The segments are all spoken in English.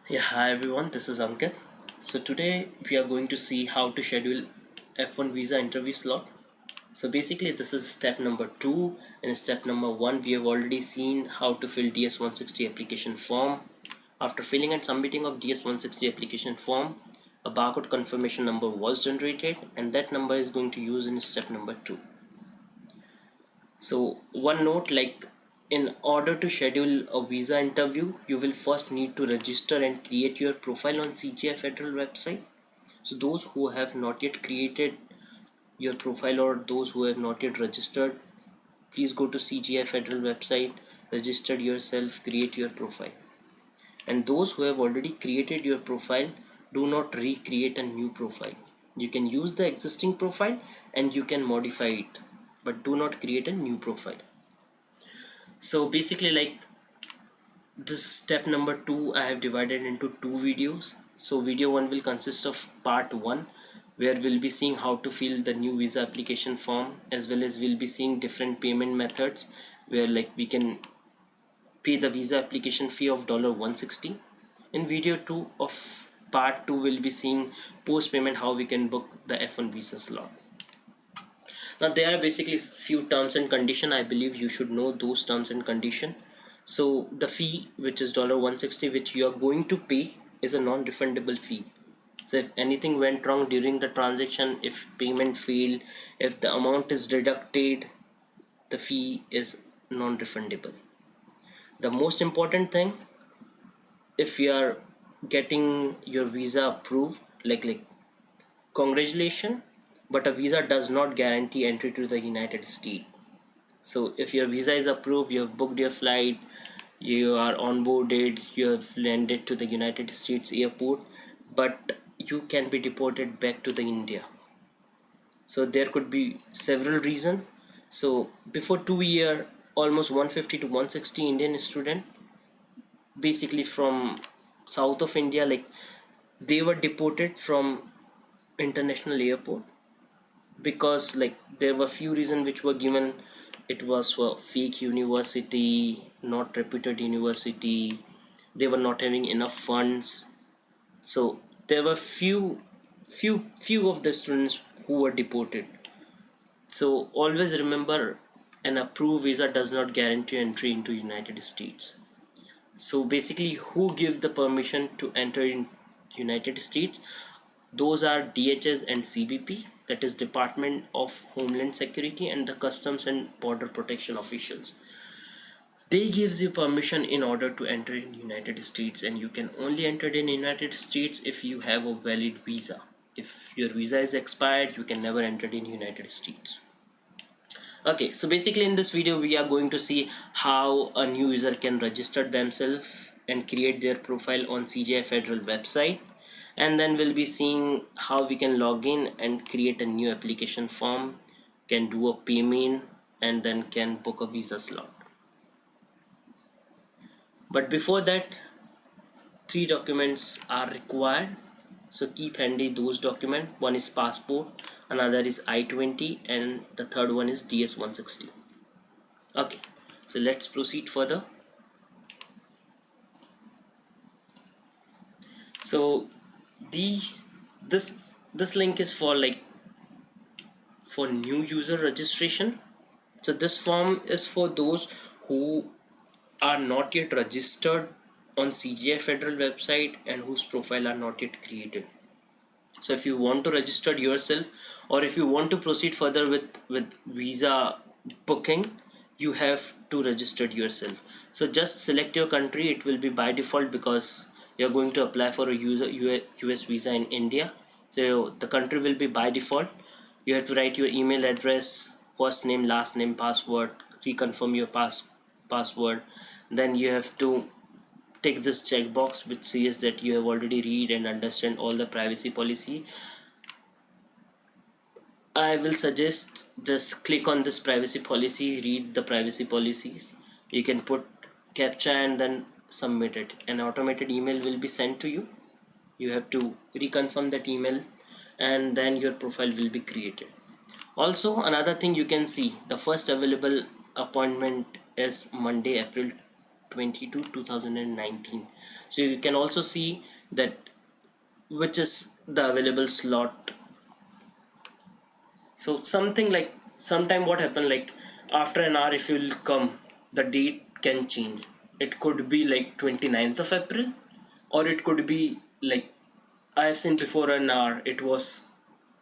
Yeah, hi everyone, this is Ankit. So today we are going to see how to schedule F1 visa interview slot. So basically this is step number 2. In step number 1 we have already seen how to fill DS-160 application form. After filling and submitting of DS-160 application form, a barcode confirmation number was generated and that number is going to use in step number 2. So one note, like in order to schedule a visa interview, you will first need to register and create your profile on CGI federal website. So those who have not yet created your profile or those who have not yet registered, please go to CGI federal website, register yourself, create your profile. And those who have already created your profile, do not recreate a new profile. You can use the existing profile and you can modify it, but do not create a new profile. So basically, like, this step number 2 I have divided into two videos. So video 1 will consist of part 1, where we'll be seeing how to fill the new visa application form, as well as we'll be seeing different payment methods where like we can pay the visa application fee of $160. In video 2 of part 2 we'll be seeing post payment how we can book the F1 visa slot. Now there are basically few terms and condition. I believe you should know those terms and condition. So the fee, which is $160, which you are going to pay, is a non-refundable fee. So if anything went wrong during the transaction, if payment failed, if the amount is deducted, the fee is non-refundable. The most important thing, if you are getting your visa approved, like congratulations, but a visa does not guarantee entry to the United States. So if your visa is approved, you have booked your flight, you are onboarded, you have landed to the United States airport, but you can be deported back to the India. So there could be several reasons. So before 2 year, almost 150 to 160 Indian student, basically from south of India, like they were deported from international airport because like there were few reasons which were given. It was for fake university, not reputed university, they were not having enough funds. So there were few of the students who were deported. So always remember, an approved visa does not guarantee entry into United States. So basically, who give the permission to enter in United States? Those are DHS and CBP, that is Department of Homeland Security, and the Customs and Border Protection officials. They gives you permission in order to enter in United States, and you can only enter in United States if you have a valid visa. If your visa is expired, you can never enter in United States. Okay, so basically in this video we are going to see how a new user can register themselves and create their profile on CGI federal website, and then we'll be seeing how we can log in and create a new application form, can do a payment, and then can book a visa slot. But before that, three documents are required, so keep handy those documents. One is passport, another is I-20, and the third one is DS-160. Okay, so let's proceed further. So this link is for like for new user registration. So this form is for those who are not yet registered on CGI federal website and whose profile are not yet created. So if you want to register yourself, or if you want to proceed further with visa booking, you have to register yourself. So just select your country. It will be by default because you're going to apply for a US visa in India. So the country will be by default. You have to write your email address, first name, last name, password, reconfirm your password. Then you have to tick this checkbox which says that you have already read and understand all the privacy policy. I will suggest just click on this privacy policy, read the privacy policies. You can put captcha and then submit it. An automated email will be sent to you. You have to reconfirm that email and then your profile will be created. Also, another thing you can see, the first available appointment is Monday, April 22 2019. So you can also see that which is the available slot. So something like, sometime what happened, like after an hour if you'll come, the date can change. It could be like 29th of April, or it could be like, I have seen before an hour it was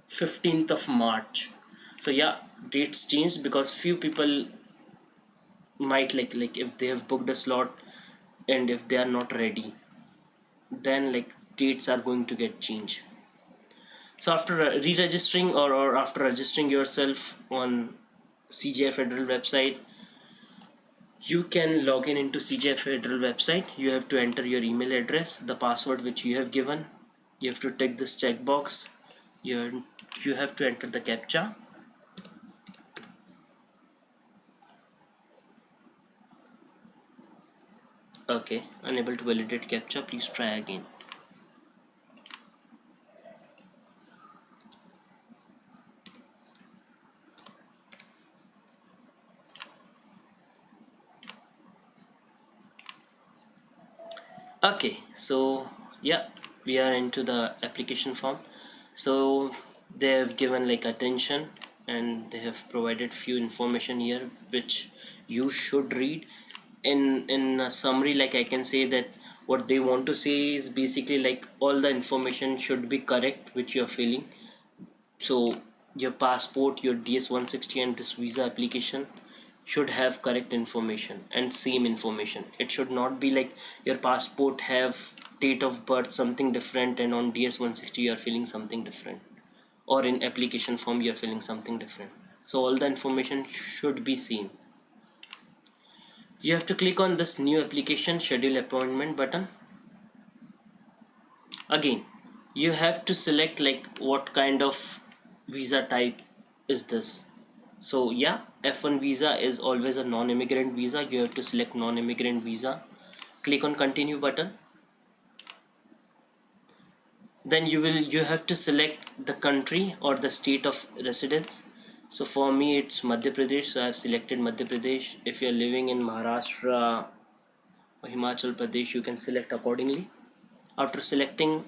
15th of March. So yeah, dates change because few people might like if they have booked a slot and if they are not ready, then like dates are going to get changed. So after re-registering, or after registering yourself on CGI Federal website, you can log in into CGI Federal website. You have to enter your email address, the password which you have given. You have to tick this checkbox. You have to enter the captcha. Okay, unable to validate captcha. Please try again. Okay, so yeah, we are into the application form. So they have given like attention, and they have provided few information here which you should read. In a summary, like I can say that what they want to say is basically like all the information should be correct which you are filling. So your passport, your DS-160 and this visa application should have correct information and same information. It should not be like your passport have date of birth something different, and on DS-160 you are filling something different, or in application form you are filling something different. So all the information should be same. You have to click on this new application schedule appointment button. Again, you have to select like what kind of visa type is this. So yeah, F-1 visa is always a non-immigrant visa. You have to select non-immigrant visa. Click on continue button. Then you have to select the country or the state of residence. So for me it's Madhya Pradesh, so I have selected Madhya Pradesh. If you're living in Maharashtra or Himachal Pradesh, you can select accordingly. After selecting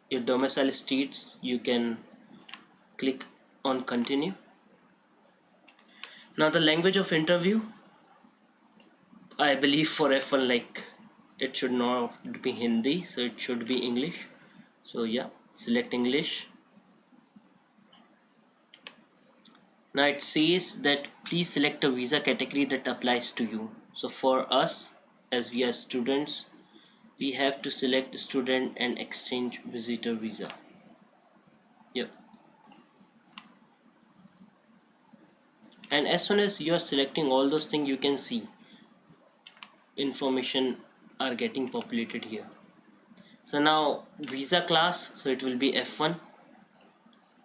your domicile states, you can click on continue. Now the language of interview, I believe for F1 like it should not be Hindi, so it should be English. So yeah, select English. Now it says that please select a visa category that applies to you. So for us, as we are students, we have to select student and exchange visitor visa. Yep. And as soon as you are selecting all those things, you can see information are getting populated here. So now visa class, so it will be F1,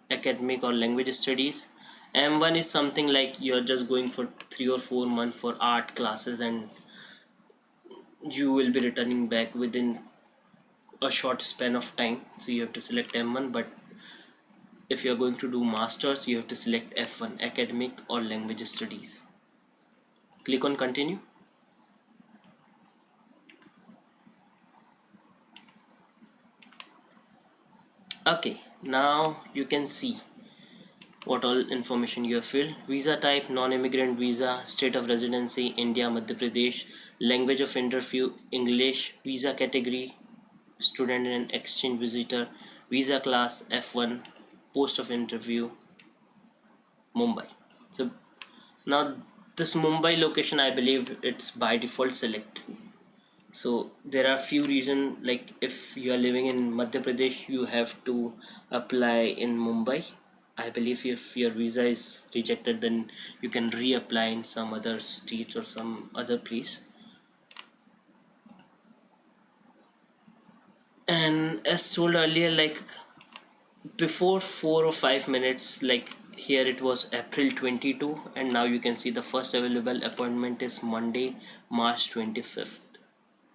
academic or language studies. M1 is something like you're just going for 3 or 4 months for art classes, and you will be returning back within a short span of time, so you have to select M1. But if you're going to do masters, you have to select F1, academic or language studies. Click on continue. Okay, now you can see what all information you have filled. Visa type non-immigrant visa, state of residency India Madhya Pradesh, language of interview English, visa category student and exchange visitor, visa class F1, post of interview Mumbai. So now this Mumbai location, I believe it's by default select. So there are few reasons, like if you are living in Madhya Pradesh, you have to apply in Mumbai. I believe if your visa is rejected, then you can reapply in some other states or some other place. And as told earlier, like before 4 or 5 minutes, like here it was April 22, and now you can see the first available appointment is Monday, March 25th.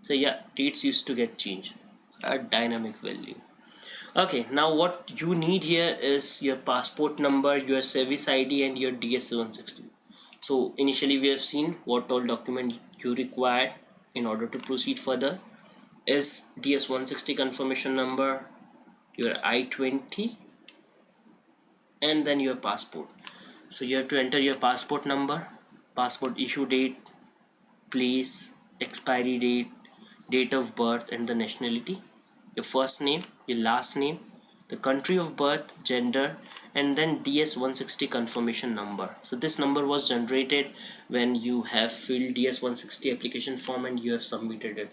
So yeah, dates used to get changed. A dynamic value. Okay, now what you need here is your passport number, your service ID, and your DS-160. So initially we have seen what all document you require. in order to proceed further is DS-160 confirmation number, your I-20, and then your passport. So you have to enter your passport number, passport issue date, place, expiry date, date of birth, and the nationality, your first name, your last name, the country of birth, gender, and then DS-160 confirmation number. So this number was generated when you have filled DS-160 application form and you have submitted it.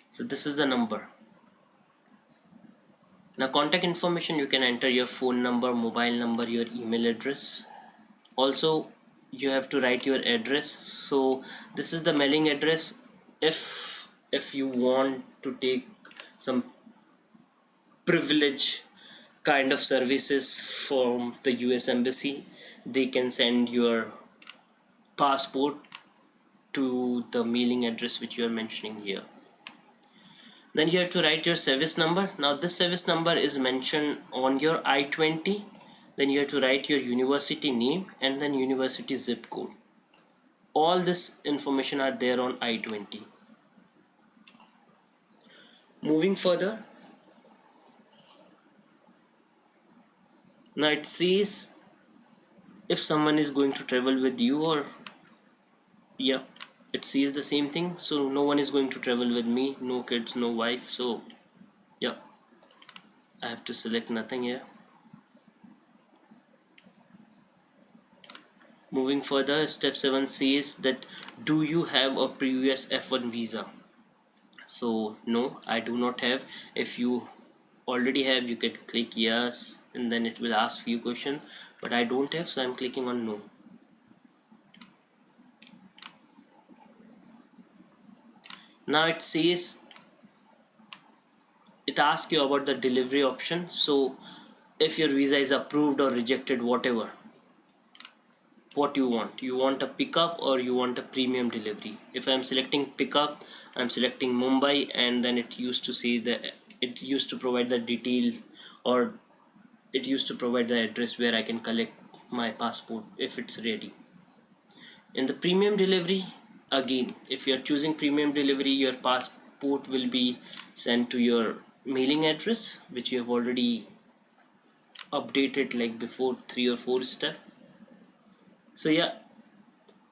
So this is the number. Now contact information, you can enter your phone number, mobile number, your email address. Also you have to write your address. So this is the mailing address. If you want to take some privilege kind of services from the US Embassy, they can send your passport to the mailing address which you are mentioning here. Then you have to write your service number. Now this service number is mentioned on your I-20. Then you have to write your university name and then university zip code. All this information are there on I-20. Moving further, now it says if someone is going to travel with you, or yeah, it says the same thing. So no one is going to travel with me, no kids, no wife. So yeah, I have to select nothing here. Moving further, step 7 says that do you have a previous F-1 visa? So no, I do not have. If you already have, you can click yes and then it will ask few questions, but I don't have, so I'm clicking on no. Now it says, it asks you about the delivery option. So if your visa is approved or rejected, whatever, what you want a pickup or you want a premium delivery. If I'm selecting pickup, I'm selecting Mumbai, and then it used to say that it used to provide the detail, or it used to provide the address where I can collect my passport if it's ready. In the premium delivery, again, if you're choosing premium delivery, your passport will be sent to your mailing address which you have already updated like before 3 or 4 steps. So yeah,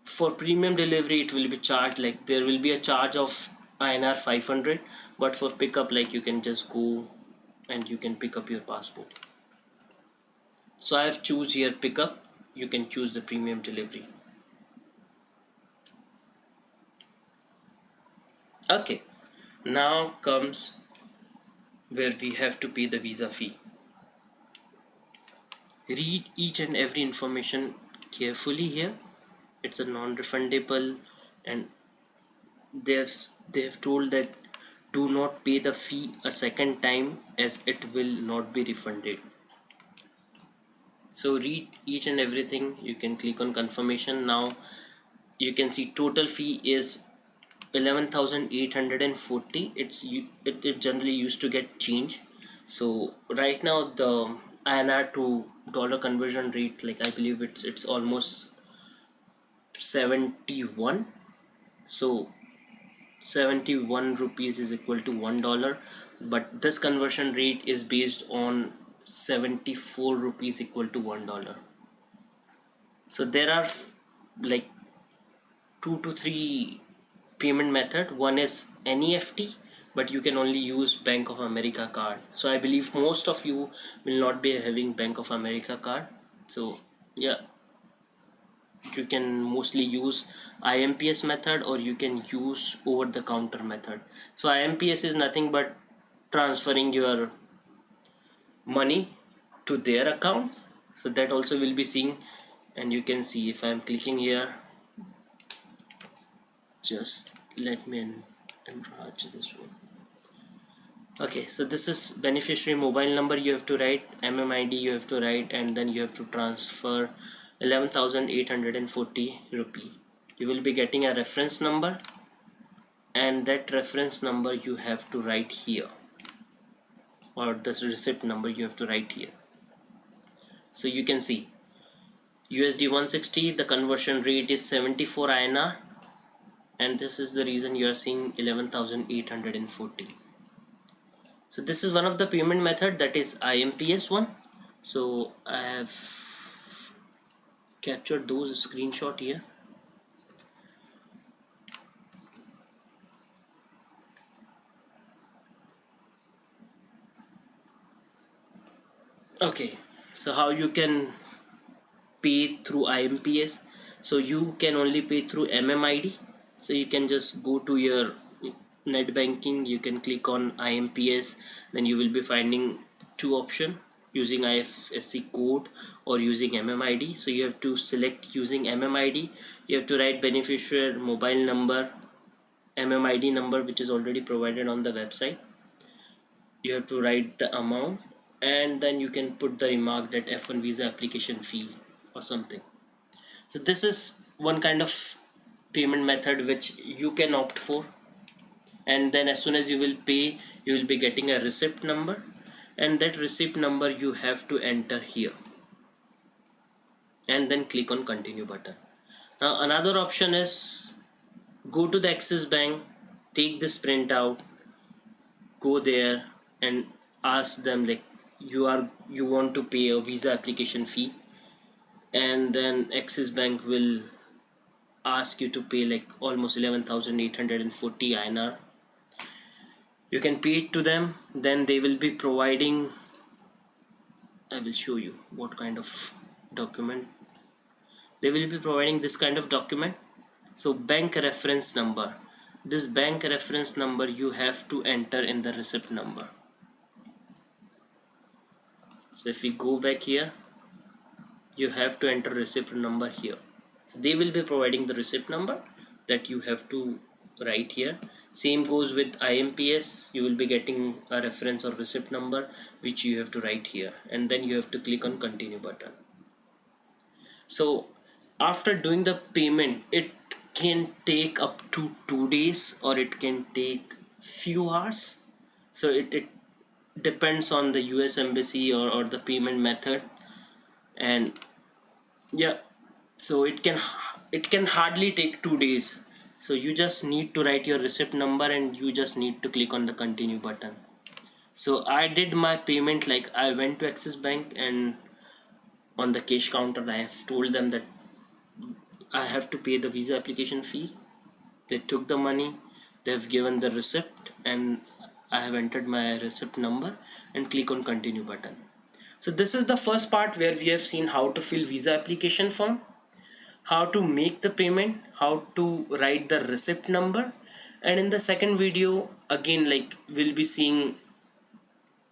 for premium delivery it will be charged, like there will be a charge of INR 500, but for pickup, like you can just go and you can pick up your passport. So I have choose here pickup. You can choose the premium delivery. Okay, now comes where we have to pay the visa fee. Read each and every information carefully here. It's a non-refundable, and they've told that do not pay the fee a second time as it will not be refunded. So read each and everything. You can click on confirmation. Now you can see total fee is 11,840. It generally used to get changed. So right now the INR to dollar conversion rate, like I believe it's almost 71. So 71 rupees is equal to $1, but this conversion rate is based on 74 rupees equal to $1. So there are like 2 to 3 payment method. One is NEFT, but you can only use Bank of America card. So I believe most of you will not be having Bank of America card. So yeah, you can mostly use IMPS method, or you can use over the counter method. So IMPS is nothing but transferring your money to their account. So that also will be seen, and you can see if I'm clicking here, just let me enlarge this one. Okay, so this is beneficiary mobile number. You have to write MMID, you have to write, and then you have to transfer 11,840 rupee. You will be getting a reference number, and that reference number you have to write here, or this receipt number you have to write here. So you can see USD 160, the conversion rate is 74 INR, and this is the reason you are seeing 11,840. So this is one of the payment method, that is IMPS one. So I have captured those screenshot here. Okay, so how you can pay through IMPS? So you can only pay through MMID. So you can just go to your net banking, you can click on IMPS, then you will be finding two options, using IFSC code or using MMID. So you have to select using MMID. You have to write beneficiary mobile number, MMID number, which is already provided on the website. You have to write the amount, and then you can put the remark that F1 visa application fee or something. So this is one kind of payment method which you can opt for, and then as soon as you will pay, you will be getting a receipt number, and that receipt number you have to enter here and then click on continue button. Now another option is go to the Axis Bank, take this printout, go there and ask them like you want to pay a visa application fee, and then Axis Bank will ask you to pay like almost 11,840 INR. You can pay it to them, then they will be providing, I will show you what kind of document they will be providing. This kind of document. So bank reference number, this bank reference number you have to enter in the receipt number. So if we go back here, you have to enter receipt number here. So they will be providing the receipt number that you have to write here. Same goes with IMPS, you will be getting a reference or receipt number which you have to write here, and then you have to click on continue button. So after doing the payment, it can take up to 2 days or it can take few hours. So it depends on the US embassy or the payment method. And yeah, so it can hardly take 2 days. So you just need to write your receipt number and you just need to click on the continue button. So I did my payment, like I went to Axis Bank, and on the cash counter I have told them that I have to pay the visa application fee. They took the money, they have given the receipt, and I have entered my receipt number and click on continue button. So this is the first part where we have seen how to fill visa application form, how to make the payment, how to write the receipt number, and in the second video again, like we'll be seeing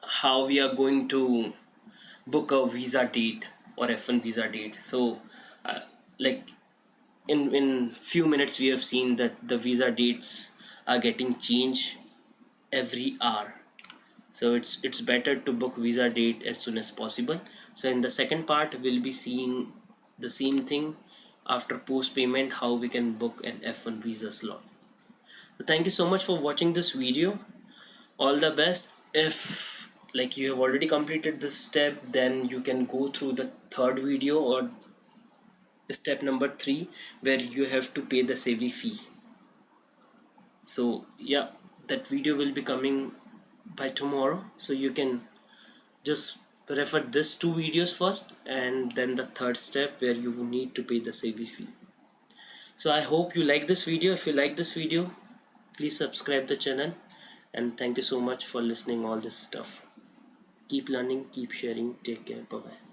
how we are going to book a visa date or F1 visa date. So like in few minutes we have seen that the visa dates are getting changed every hour. So it's better to book visa date as soon as possible. So in the second part we'll be seeing the same thing after post payment, how we can book an F1 visa slot. So thank you so much for watching this video. All the best. If like you have already completed this step, then you can go through the third video or step number 3 where you have to pay the savvy fee. So yeah, that video will be coming by tomorrow, so you can just refer this 2 videos first and then the third step where you need to pay the savvy fee. So I hope you like this video. If you like this video, please subscribe the channel, and thank you so much for listening all this stuff. Keep learning, keep sharing, take care, bye bye.